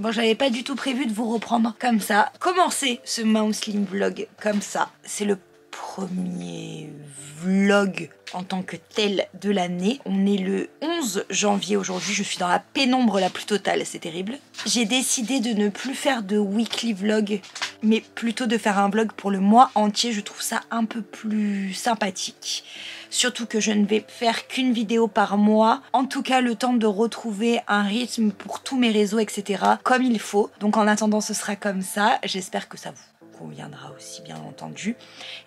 Bon, j'avais pas du tout prévu de vous reprendre comme ça. Commencer ce Momslim vlog comme ça. C'est le premier vlog en tant que tel de l'année. On est le 11 janvier aujourd'hui, je suis dans la pénombre la plus totale, c'est terrible. J'ai décidé de ne plus faire de weekly vlog, mais plutôt de faire un vlog pour le mois entier. Je trouve ça un peu plus sympathique. Surtout que je ne vais faire qu'une vidéo par mois. En tout cas, le temps de retrouver un rythme pour tous mes réseaux, etc. comme il faut. Donc en attendant, ce sera comme ça. J'espère que ça vous conviendra aussi, bien entendu.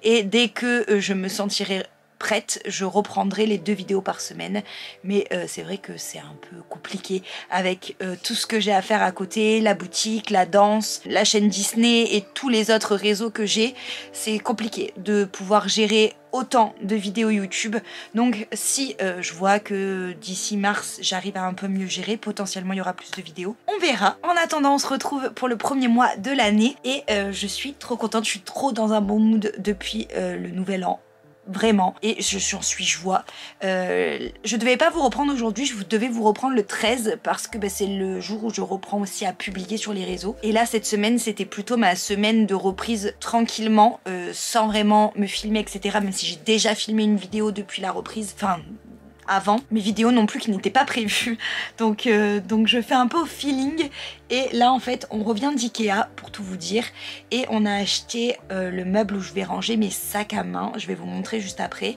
Et dès que je me sentirai prête, je reprendrai les 2 vidéos par semaine, mais c'est vrai que c'est un peu compliqué avec tout ce que j'ai à faire à côté, la boutique, la danse, la chaîne Disney et tous les autres réseaux que j'ai. C'est compliqué de pouvoir gérer autant de vidéos YouTube. Donc si je vois que d'ici mars j'arrive à un peu mieux gérer, potentiellement il y aura plus de vidéos, on verra. En attendant, on se retrouve pour le premier mois de l'année et je suis trop contente, je suis trop dans un bon mood depuis le nouvel an. Vraiment, et j'en suis joie. Je devais pas vous reprendre aujourd'hui, je devais vous reprendre le 13 parce que c'est le jour où je reprends aussi à publier sur les réseaux. Et là, cette semaine, c'était plutôt ma semaine de reprise tranquillement, sans vraiment me filmer, etc. Même si j'ai déjà filmé une vidéo depuis la reprise, enfin avant, mes vidéos non plus qui n'étaient pas prévues. Donc je fais un peu au feeling. Et là en fait on revient d'Ikea pour tout vous dire. Et on a acheté le meuble où je vais ranger mes sacs à main. Je vais vous montrer juste après.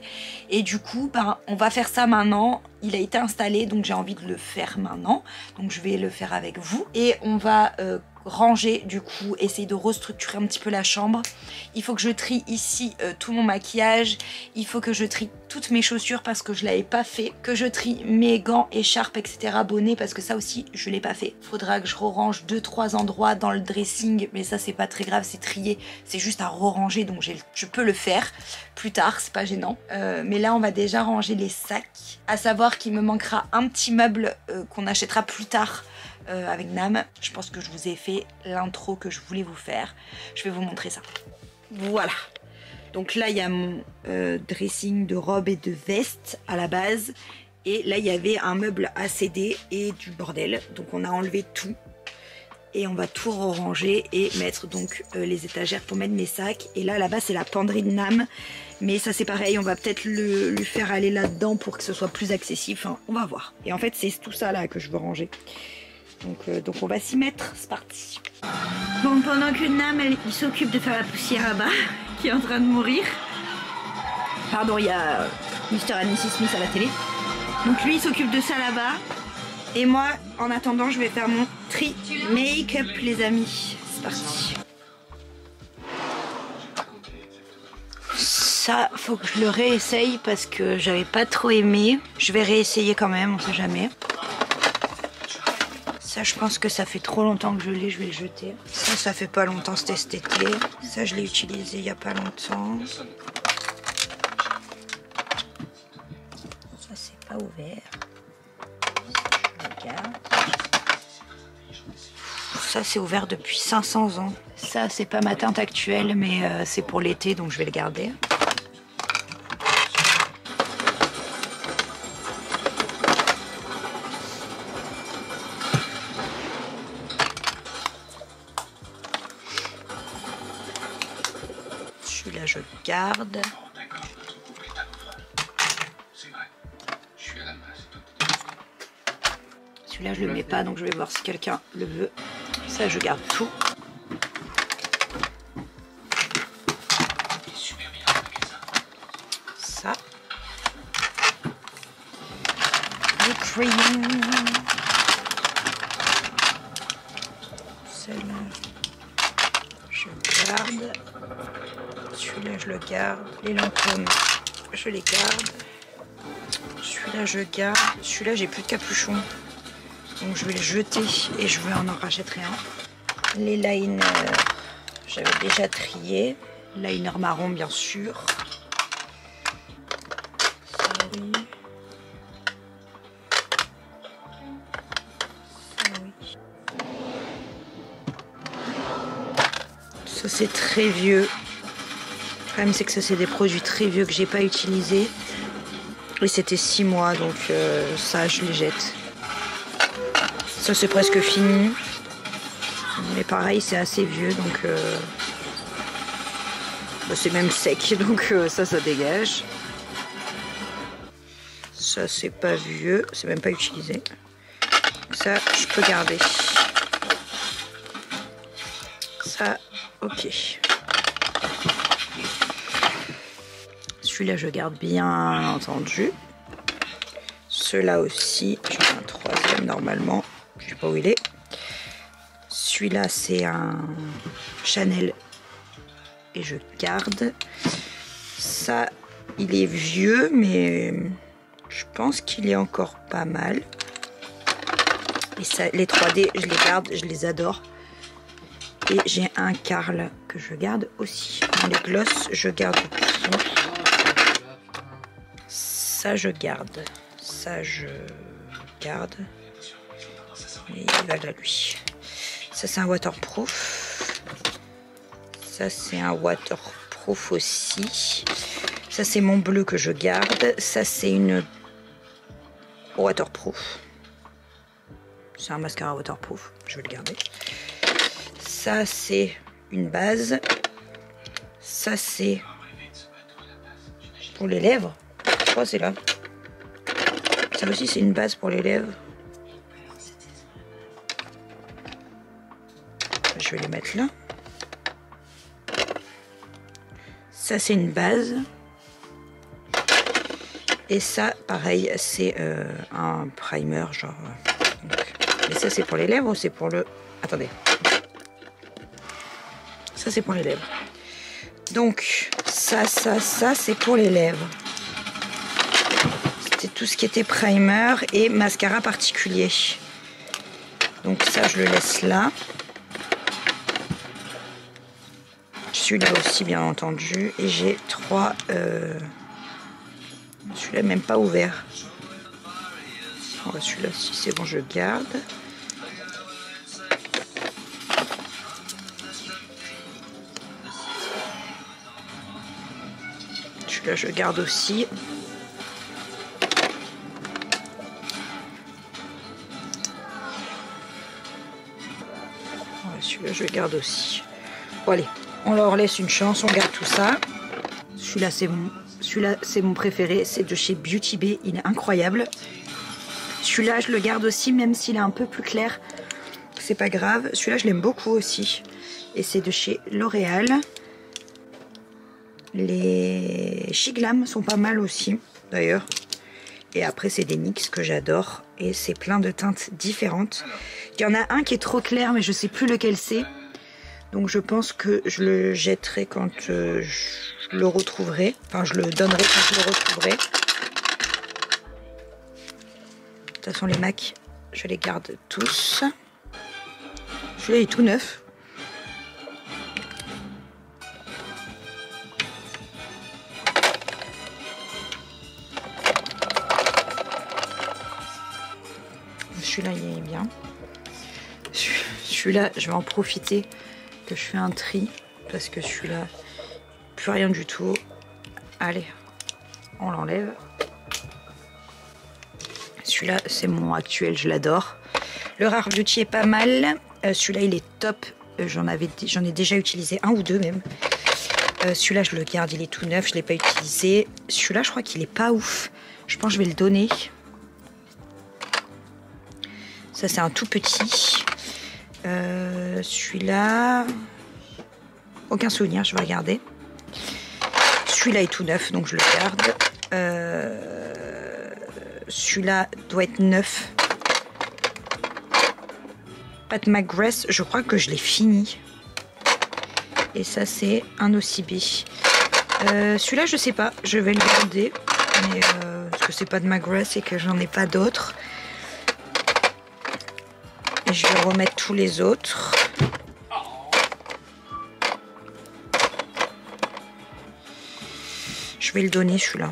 Et du coup on va faire ça maintenant. Il a été installé donc j'ai envie de le faire maintenant. Donc je vais le faire avec vous. Et on va ranger du coup, essayer de restructurer un petit peu la chambre. Il faut que je trie ici tout mon maquillage. Il faut que je trie toutes mes chaussures parce que je l'avais pas fait. Que je trie mes gants, écharpes, etc. Bonnets parce que ça aussi je l'ai pas fait. Faudra que je range 2-3 endroits dans le dressing, mais ça c'est pas très grave, c'est trié, c'est juste à re-ranger, donc je peux le faire plus tard, c'est pas gênant. Mais là on va déjà ranger les sacs, à savoir qu'il me manquera un petit meuble qu'on achètera plus tard avec Nam. Je pense que je vous ai fait l'intro que je voulais vous faire, je vais vous montrer ça. Voilà, donc là il y a mon dressing de robe et de veste à la base. Et là, il y avait un meuble à céder et du bordel. Donc, on a enlevé tout. Et on va tout ranger et mettre donc les étagères pour mettre mes sacs. Et là, là-bas, c'est la penderie de Nam. Mais ça, c'est pareil. On va peut-être lui faire aller là-dedans pour que ce soit plus accessible. Enfin, on va voir. Et en fait, c'est tout ça là que je veux ranger. Donc on va s'y mettre. C'est parti. Bon, pendant que Nam, il s'occupe de faire la poussière là-bas, qui est en train de mourir. Pardon, il y a Mr. et Mrs. Smith à la télé. Donc lui il s'occupe de ça là-bas. Et moi en attendant je vais faire mon tri make-up les amis. C'est parti. Ça faut que je le réessaye parce que j'avais pas trop aimé. Je vais réessayer quand même, on sait jamais. Ça je pense que ça fait trop longtemps que je l'ai, je vais le jeter. Ça fait pas longtemps, c'était cet été. Ça je l'ai utilisé il y a pas longtemps. Pas ouvert. Je regarde. Ça c'est ouvert depuis 500 ans. Ça c'est pas ma teinte actuelle mais c'est pour l'été donc je vais le garder. Celui-là je garde. Celui-là je le mets pas donc je vais voir si quelqu'un le veut. Ça je garde tout. Ça. Le crayon. Celle-là je garde. Celui-là je le garde. Les lampômes je les garde. Celui-là je garde. Celui-là j'ai plus de capuchon. Donc je vais le jeter et je vais en racheter un. Les liners, j'avais déjà trié. Liner marron bien sûr. Ça oui. Ça oui. Ça c'est très vieux. Le problème c'est que ça c'est des produits très vieux que j'ai pas utilisés. Et c'était 6 mois donc ça je les jette. Ça c'est presque fini. pareil, c'est assez vieux, donc bah, c'est même sec, donc ça dégage. Ça, c'est pas vieux, c'est même pas utilisé. Ça, je peux garder. Ça, ok. Celui-là, je garde bien entendu. Ceux-là aussi, j'en ai un troisième normalement. Je sais pas où il est. Celui-là, c'est un Chanel et je garde. Ça, il est vieux, mais je pense qu'il est encore pas mal. Et ça, les 3D, je les garde, je les adore. Et j'ai un Karl que je garde aussi. Dans les glosses, je garde tout. Ça, je garde. Ça, je garde. Et il va là, lui. Ça, c'est un waterproof. Ça, c'est un waterproof aussi. Ça, c'est mon bleu que je garde. Ça, c'est une waterproof. C'est un mascara waterproof. Je vais le garder. Ça, c'est une base. Ça, c'est pour les lèvres. Je crois que c'est là. Ça aussi, c'est une base pour les lèvres. Je vais les mettre là. Ça, c'est une base. Et ça, pareil, c'est un primer, genre... Mais ça, c'est pour les lèvres ou c'est pour le... Attendez. Ça, c'est pour les lèvres. Donc, ça, c'est pour les lèvres. C'était tout ce qui était primer et mascara particulier. Donc ça, je le laisse là. Celui-là aussi, bien entendu. Et j'ai 3... Celui-là, même pas ouvert. Celui-là, si c'est bon, je garde. Celui-là, je garde aussi. Celui-là, je garde aussi. Bon, allez, on leur laisse une chance, on garde tout ça. Celui-là, c'est bon. Celui-là, c'est mon préféré. C'est de chez Beauty Bay. Il est incroyable. Celui-là, je le garde aussi, même s'il est un peu plus clair. C'est pas grave. Celui-là, je l'aime beaucoup aussi. Et c'est de chez L'Oréal. Les Shiglam sont pas mal aussi, d'ailleurs. Et après, c'est des NYX que j'adore. Et c'est plein de teintes différentes. Il y en a un qui est trop clair, mais je sais plus lequel c'est. Donc, je pense que je le jetterai quand je le retrouverai. Enfin, je le donnerai quand je le retrouverai. De toute façon, les MAC, je les garde tous. Celui-là est tout neuf. Celui-là, il est bien. Celui-là, je vais en profiter que je fais un tri. Parce que celui-là, plus rien du tout. Allez, on l'enlève. Celui-là, c'est mon actuel, je l'adore. Le Rare Beauty est pas mal. Celui-là, il est top. J'en ai déjà utilisé un ou deux même. Celui-là, je le garde, il est tout neuf, je ne l'ai pas utilisé. Celui-là, je crois qu'il est pas ouf. Je pense que je vais le donner. Ça, c'est un tout petit. Celui-là... Aucun souvenir, je vais regarder. Celui-là est tout neuf, donc je le garde. Celui-là doit être neuf. Pat McGrath, je crois que je l'ai fini. Et ça, c'est un OCB. Celui-là, je sais pas. Je vais le garder. Mais, parce que c'est pas de McGrath et que j'en ai pas d'autres. Et je vais remettre tous les autres. Je vais le donner, celui-là.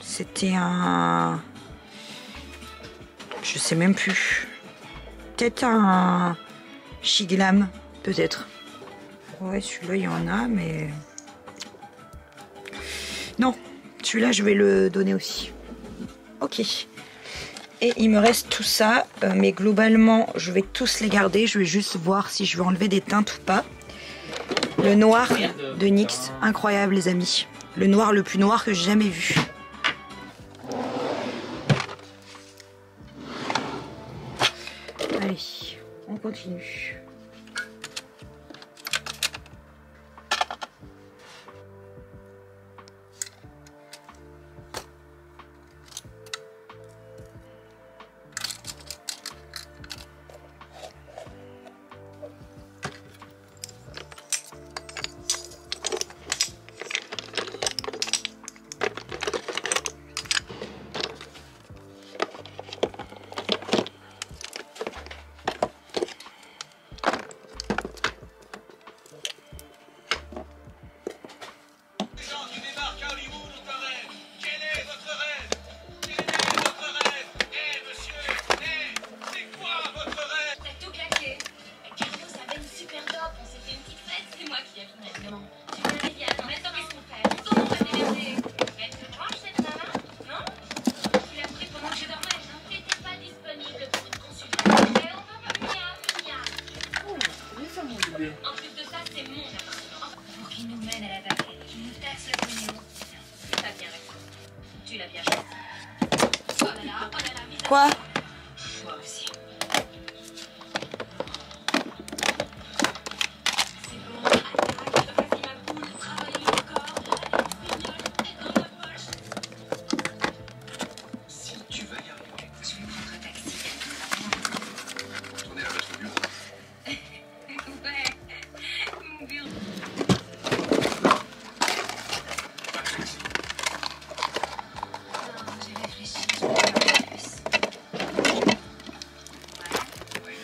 C'était un... Je sais même plus. Peut-être un Shiglam, peut-être. Ouais, celui-là, il y en a, mais... Non, celui-là, je vais le donner aussi. Ok. Et il me reste tout ça, mais globalement je vais tous les garder. Je vais juste voir si je vais enlever des teintes ou pas. Le noir de NYX, incroyable les amis. Le noir le plus noir que j'ai jamais vu. Allez, on continue. En plus de ça, c'est mon appartement. Pour qu'il nous mène à la vallée, qu'il nous taxe le pognon. Ça vient avec ça. Tu l'as bien choisi. Oh là là, vite. Quoi? Toi aussi. C'est bon, allez, vas-y ma poule, travaille encore. Allez, fignole, dans ma poche. Si tu veux y arriver, Je vais prendre un taxi. retourner à votre bureau. Ouais, mon bureau. Pas de taxi. Non, j'ai réfléchi, je peux pas plus. Oui.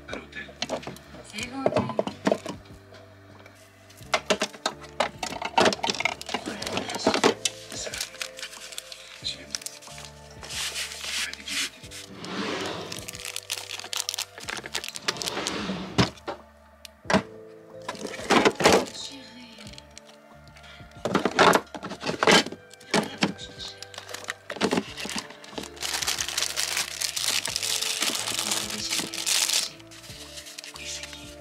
À l'hôtel. C'est vendu. Oh la vache. Ça va. Suivez-moi. Arrêtez de gigoter. Chérie.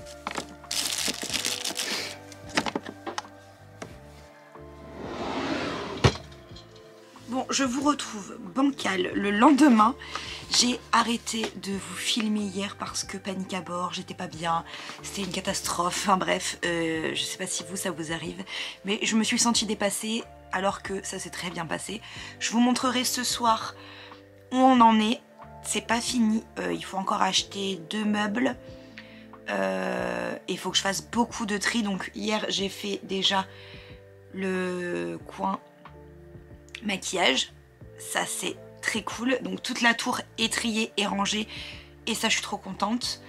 Bon, je vous retrouve bancal le lendemain. J'ai arrêté de vous filmer hier parce que panique à bord, j'étais pas bien, c'était une catastrophe, enfin bref, je sais pas si vous ça vous arrive, mais je me suis sentie dépassée alors que ça s'est très bien passé. Je vous montrerai ce soir où on en est, c'est pas fini, il faut encore acheter 2 meubles, il faut que je fasse beaucoup de tri, donc hier j'ai fait déjà le coin maquillage, ça c'est très cool, donc toute la tour est triée et rangée et ça je suis trop contente.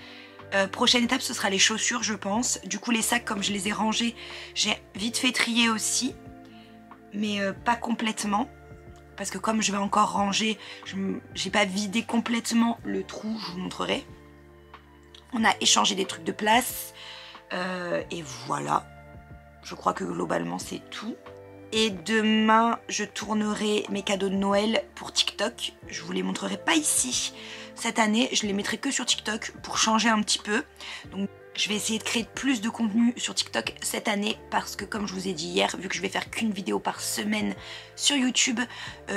Prochaine étape ce sera les chaussures je pense, du coup les sacs comme je les ai rangés j'ai vite fait trier aussi mais pas complètement parce que comme je vais encore ranger, j'ai pas vidé complètement le trou, je vous montrerai. On a échangé des trucs de place et voilà, je crois que globalement c'est tout. Et demain, je tournerai mes cadeaux de Noël pour TikTok. Je vous les montrerai pas ici cette année. Je les mettrai que sur TikTok pour changer un petit peu. Donc, je vais essayer de créer plus de contenu sur TikTok cette année parce que comme je vous ai dit hier, vu que je vais faire qu'une vidéo par semaine sur YouTube,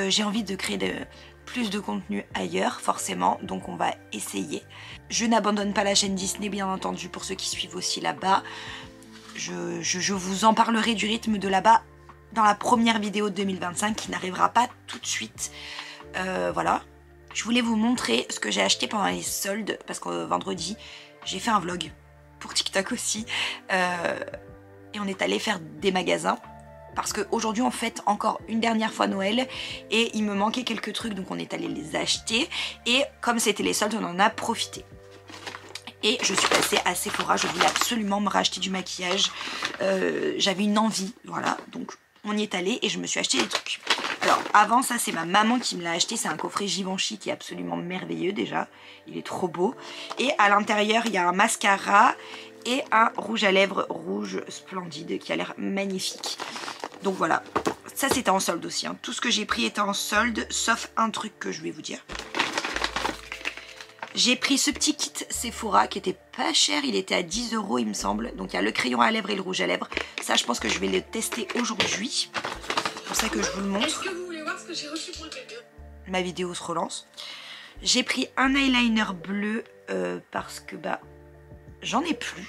j'ai envie de créer plus de contenu ailleurs, forcément. Donc, on va essayer. Je n'abandonne pas la chaîne Disney, bien entendu, pour ceux qui suivent aussi là-bas. Je vous en parlerai du rythme de là-bas dans la première vidéo de 2025 qui n'arrivera pas tout de suite. Voilà, je voulais vous montrer ce que j'ai acheté pendant les soldes parce que vendredi j'ai fait un vlog pour TikTok aussi et on est allé faire des magasins parce qu'aujourd'hui on fête encore une dernière fois Noël et il me manquait quelques trucs donc on est allé les acheter et comme c'était les soldes on en a profité. Et je suis passée à Sephora, je voulais absolument me racheter du maquillage, j'avais une envie, voilà, donc on y est allé et je me suis acheté des trucs. Alors avant ça c'est ma maman qui me l'a acheté, c'est un coffret Givenchy qui est absolument merveilleux déjà, il est trop beau. Et à l'intérieur il y a un mascara et un rouge à lèvres rouge splendide qui a l'air magnifique. Donc voilà, Ça c'était en solde aussi, hein. Tout ce que j'ai pris était en solde, sauf un truc que je vais vous dire. J'ai pris ce petit kit Sephora qui était pas cher, il était à 10 € il me semble. Donc il y a le crayon à lèvres et le rouge à lèvres. Ça je pense que je vais le tester aujourd'hui. C'est pour ça que je vous le montre. Est-ce que vous voulez voir ce que j'ai reçu pour le bébé? Ma vidéo se relance. J'ai pris un eyeliner bleu parce que bah j'en ai plus.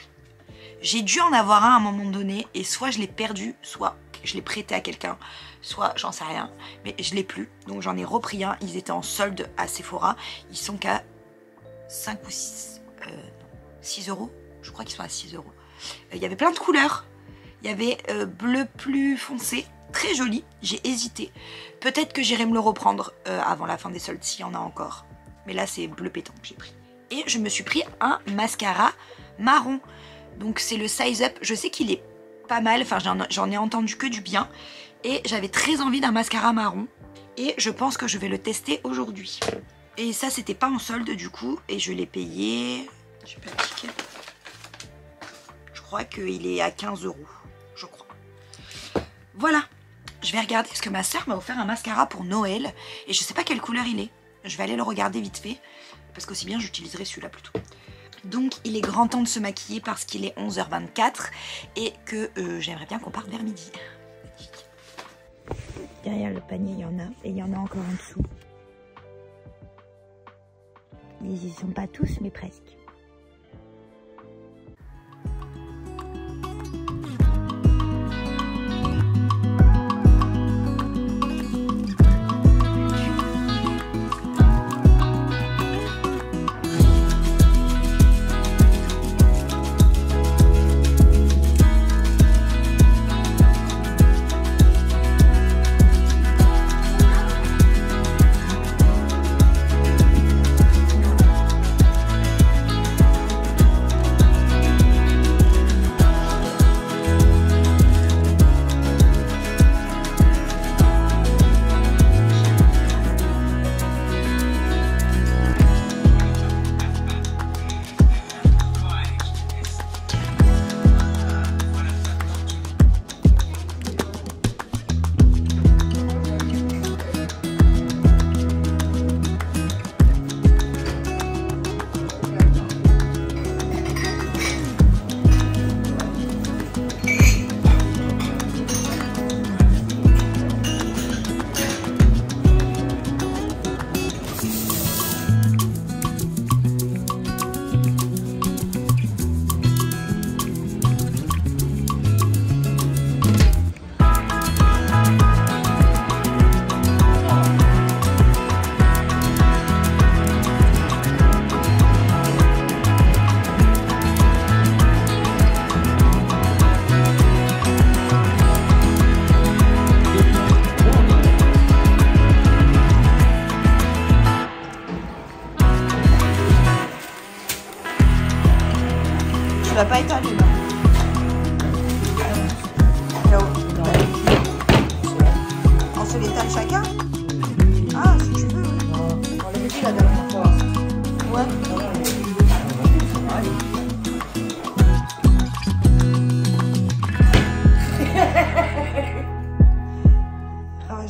J'ai dû en avoir un à un moment donné et soit je l'ai perdu, soit je l'ai prêté à quelqu'un, soit j'en sais rien. Mais je l'ai plus, donc j'en ai repris un. Ils étaient en solde à Sephora. Ils sont qu'à 5 ou 6 €. Je crois qu'ils sont à 6 €. Il y avait plein de couleurs. Il y avait bleu plus foncé, très joli. J'ai hésité. Peut-être que j'irai me le reprendre avant la fin des soldes s'il y en a encore. Mais là c'est bleu pétant que j'ai pris. Et je me suis pris un mascara marron. Donc c'est le Size Up. Je sais qu'il est pas mal. Enfin j'en ai entendu que du bien. Et j'avais très envie d'un mascara marron. Et je pense que je vais le tester aujourd'hui. Et ça c'était pas en solde du coup. Et je l'ai payé... Je sais pas le ticket. Je crois qu'il est à 15 €. Je crois. Voilà. Je vais regarder parce que ma soeur m'a offert un mascara pour Noël. Et je sais pas quelle couleur il est. Je vais aller le regarder vite fait. Parce qu'aussi bien j'utiliserai celui-là plutôt. Donc il est grand temps de se maquiller parce qu'il est 11h24. Et que j'aimerais bien qu'on parte vers midi. Derrière le panier il y en a. Et il y en a encore en dessous. Ils y sont pas tous mais presque. Ça va pas être allumé. On se l'étale chacun. Ah, si tu veux. On l'avait dit la dernière fois. Ouais. Ah,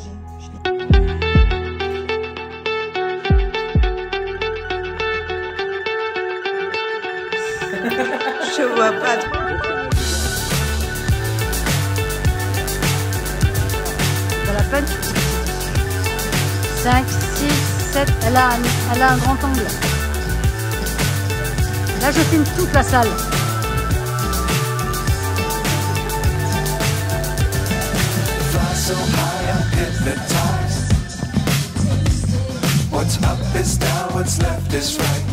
je vois pas trop. Pas la peine. 5, 6, 7. Elle a un grand angle. Là, je filme toute la salle. So high, I'm hypnotized. What's up is down, what's left is right.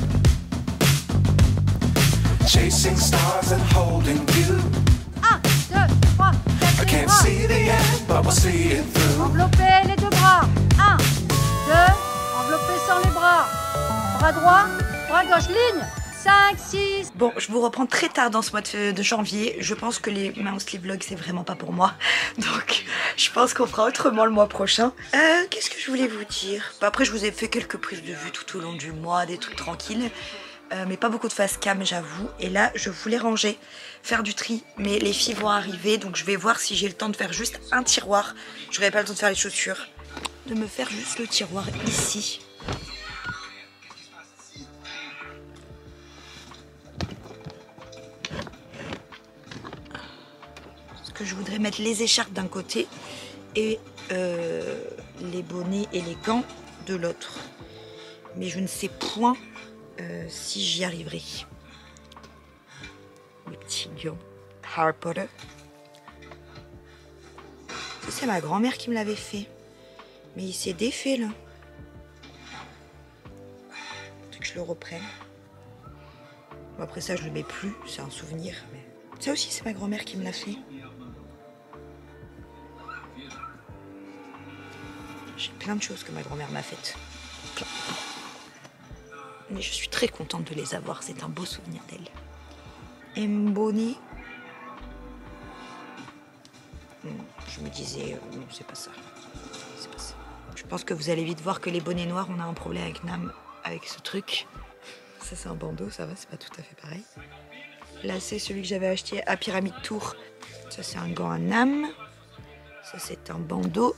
Chasing stars and holding you. 1, 2, 3, 4, I can't see the end, but we'll see it through. Enveloppez les deux bras. 1, 2, enveloppez sans les bras. Bras droit, bras gauche, ligne. 5, 6. Bon, je vous reprends très tard dans ce mois de janvier. Je pense que les monthly vlogs, c'est vraiment pas pour moi. Donc, je pense qu'on fera autrement le mois prochain. Qu'est-ce que je voulais vous dire? Bah, après, je vous ai fait quelques prises de vue tout au long du mois, des trucs tranquilles. mais pas beaucoup de face cam j'avoue. Et là je voulais ranger, faire du tri, mais les filles vont arriver, donc je vais voir si j'ai le temps de faire juste un tiroir. J'aurais pas le temps de faire les chaussures, de me faire juste le tiroir ici. Parce que je voudrais mettre les écharpes d'un côté et les bonnets et les gants de l'autre. Mais je ne sais point si j'y arriverai. Les petits gants Harry Potter. Ça c'est ma grand-mère qui me l'avait fait. Mais il s'est défait là. Faut que je le reprenne. Bon, après ça je le mets plus, c'est un souvenir. Mais... ça aussi c'est ma grand-mère qui me l'a fait. J'ai plein de choses que ma grand-mère m'a faites. Plein. Mais je suis très contente de les avoir, c'est un beau souvenir d'elle. Mboni. Je me disais, non, c'est pas ça. C'est pas ça. Je pense que vous allez vite voir que les bonnets noirs, on a un problème avec Nam, avec ce truc. Ça, c'est un bandeau, ça va, c'est pas tout à fait pareil. Là, c'est celui que j'avais acheté à Pyramide Tour. Ça, c'est un gant à Nam. Ça, c'est un bandeau.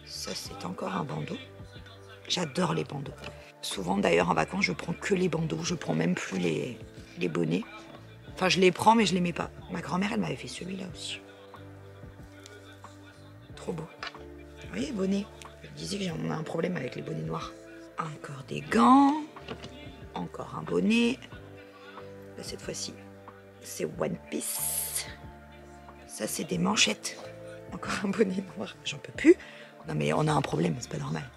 Ça, c'est encore un bandeau. J'adore les bandeaux. Souvent, d'ailleurs, en vacances, je prends que les bandeaux. Je prends même plus les bonnets. Enfin, je les prends, mais je les mets pas. Ma grand-mère, elle m'avait fait celui-là aussi. Trop beau. Vous voyez, bonnet. Je disais que j'en ai un problème avec les bonnets noirs. Encore des gants. Encore un bonnet. Là, cette fois-ci, c'est One Piece. Ça, c'est des manchettes. Encore un bonnet noir. J'en peux plus. Non, mais on a un problème, c'est pas normal.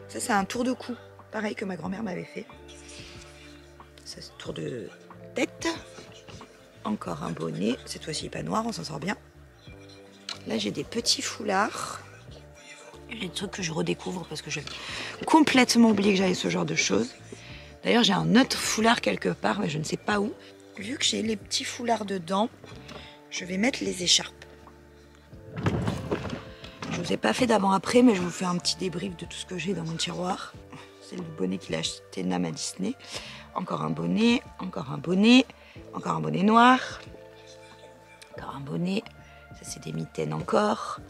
Ça, c'est un tour de cou. Pareil que ma grand-mère m'avait fait. Ça, c'est tour de tête. Encore un bonnet. Cette fois-ci, pas noir, on s'en sort bien. Là, j'ai des petits foulards. J'ai des trucs que je redécouvre parce que j'ai complètement oublié que j'avais ce genre de choses. D'ailleurs, j'ai un autre foulard quelque part, mais je ne sais pas où. Vu que j'ai les petits foulards dedans, je vais mettre les écharpes. Je vous ai pas fait d'avant-après, mais je vous fais un petit débrief de tout ce que j'ai dans mon tiroir. C'est le bonnet qu'il a acheté Nam à Disney. Encore un bonnet, encore un bonnet, encore un bonnet noir. Encore un bonnet. Ça, c'est des mitaines encore.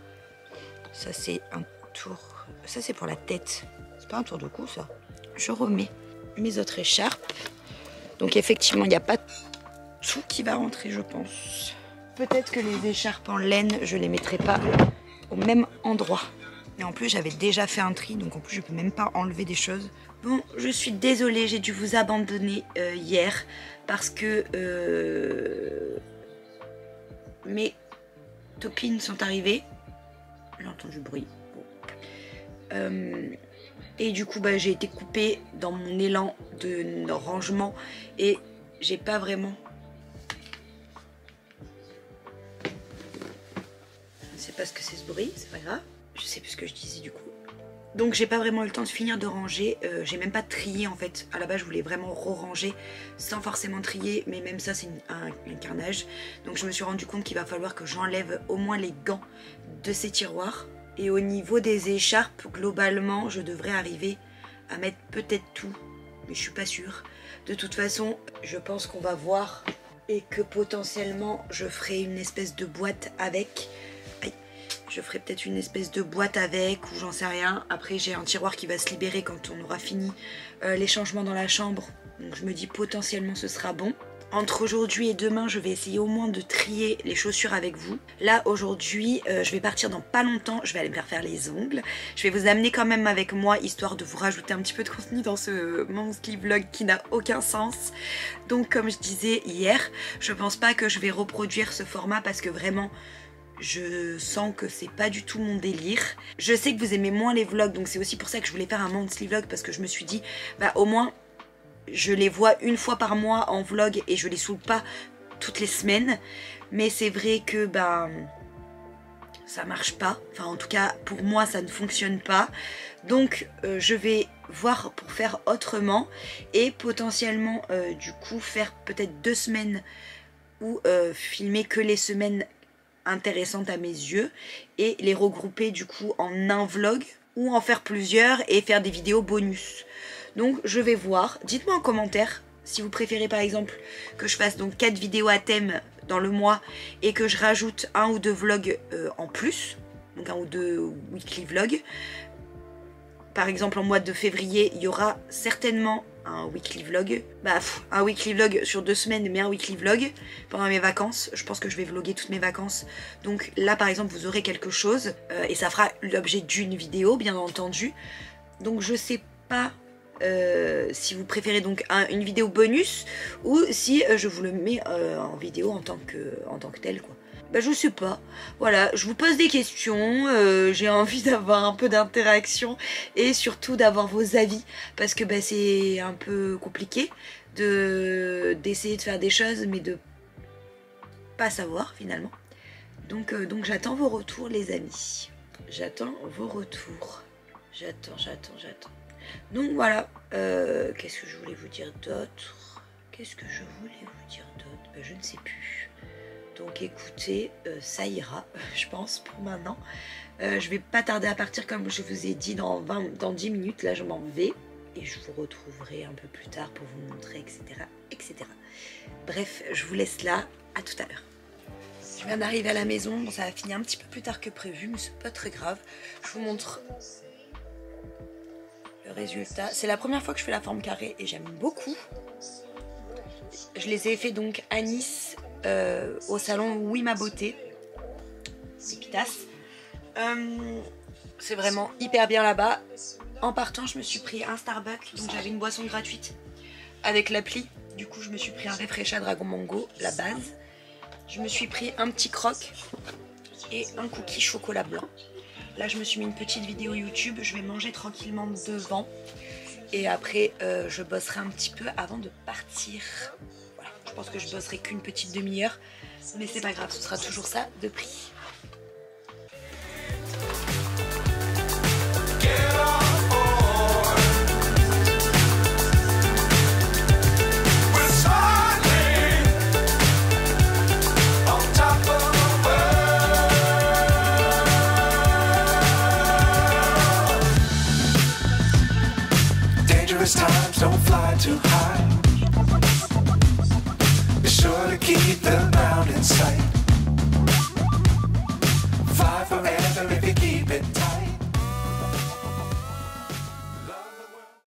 Ça, c'est un tour... ça, c'est pour la tête. C'est pas un tour de cou, ça. Je remets mes autres écharpes. Donc, effectivement, il n'y a pas tout qui va rentrer, je pense. Peut-être que les écharpes en laine, je les mettrai pas au même endroit. Et en plus, j'avais déjà fait un tri, donc en plus, je peux même pas enlever des choses. Bon, je suis désolée, j'ai dû vous abandonner hier parce que mes copines sont arrivées. J'ai entendu du bruit. Bon. Et du coup, bah, j'ai été coupée dans mon élan de rangement et j'ai pas vraiment... je sais pas ce que c'est ce bruit, c'est pas grave. Je sais plus ce que je disais du coup. Donc j'ai pas vraiment eu le temps de finir de ranger. J'ai même pas trié en fait. À la base je voulais vraiment re-ranger sans forcément trier. Mais même ça c'est un carnage. Donc je me suis rendu compte qu'il va falloir que j'enlève au moins les gants de ces tiroirs. Et au niveau des écharpes, globalement je devrais arriver à mettre peut-être tout. Mais je suis pas sûre. De toute façon je pense qu'on va voir. Et que potentiellement je ferai une espèce de boîte avec... je ferai peut-être une espèce de boîte avec ou j'en sais rien. Après j'ai un tiroir qui va se libérer quand on aura fini les changements dans la chambre. Donc je me dis potentiellement ce sera bon. Entre aujourd'hui et demain je vais essayer au moins de trier les chaussures avec vous. Là aujourd'hui je vais partir dans pas longtemps. Je vais aller me faire les ongles. Je vais vous amener quand même avec moi histoire de vous rajouter un petit peu de contenu dans ce monthly vlog qui n'a aucun sens. Donc comme je disais hier, je pense pas que je vais reproduire ce format parce que vraiment... je sens que c'est pas du tout mon délire. Je sais que vous aimez moins les vlogs, donc c'est aussi pour ça que je voulais faire un monthly vlog parce que je me suis dit, bah au moins je les vois une fois par mois en vlog et je les saoule pas toutes les semaines. Mais c'est vrai que bah ça marche pas. Enfin en tout cas pour moi ça ne fonctionne pas. Donc je vais voir pour faire autrement et potentiellement du coup faire peut-être 2 semaines ou filmer que les semaines intéressantes à mes yeux et les regrouper du coup en un vlog ou en faire plusieurs et faire des vidéos bonus. Donc je vais voir, dites-moi en commentaire si vous préférez par exemple que je fasse donc 4 vidéos à thème dans le mois et que je rajoute 1 ou 2 vlogs en plus, donc 1 ou 2 weekly vlogs. Par exemple en mois de février il y aura certainement un weekly vlog, un weekly vlog sur 2 semaines mais un weekly vlog pendant mes vacances. Je pense que je vais vlogger toutes mes vacances, donc là par exemple vous aurez quelque chose et ça fera l'objet d'une vidéo bien entendu. Donc je sais pas si vous préférez donc une vidéo bonus ou si je vous le mets en vidéo en tant que tel quoi. Bah je sais pas, voilà, je vous pose des questions, j'ai envie d'avoir un peu d'interaction et surtout d'avoir vos avis parce que bah, c'est un peu compliqué d'essayer de faire des choses mais de pas savoir finalement. Donc j'attends vos retours les amis, j'attends vos retours, j'attends. Donc voilà, qu'est-ce que je voulais vous dire d'autre? Bah, je ne sais plus. Donc écoutez, ça ira, je pense, pour maintenant. Je vais pas tarder à partir comme je vous ai dit dans 10 minutes. Là, je m'en vais et je vous retrouverai un peu plus tard pour vous montrer, etc. etc. Bref, je vous laisse là. À tout à l'heure. Je viens d'arriver à la maison. Bon, ça va finir un petit peu plus tard que prévu, mais c'est pas très grave. Je vous montre le résultat. C'est la première fois que je fais la forme carrée et j'aime beaucoup. Je les ai fait donc à Nice. Au salon Oui Ma Beauté, Pitas. C'est vraiment hyper bien là-bas. En partant, je me suis pris un Starbucks, donc j'avais une boisson gratuite avec l'appli. Du coup, je me suis pris un Refresha Dragon Mango, la base. Je me suis pris un petit croc et un cookie chocolat blanc. Là, je me suis mis une petite vidéo YouTube. Je vais manger tranquillement devant et après, je bosserai un petit peu avant de partir. Je pense que je bosserai qu'une petite demi-heure, mais c'est pas grave, ce sera toujours ça de prix. Dangerous times, don't fly too high. Be sure to keep the ground in sight.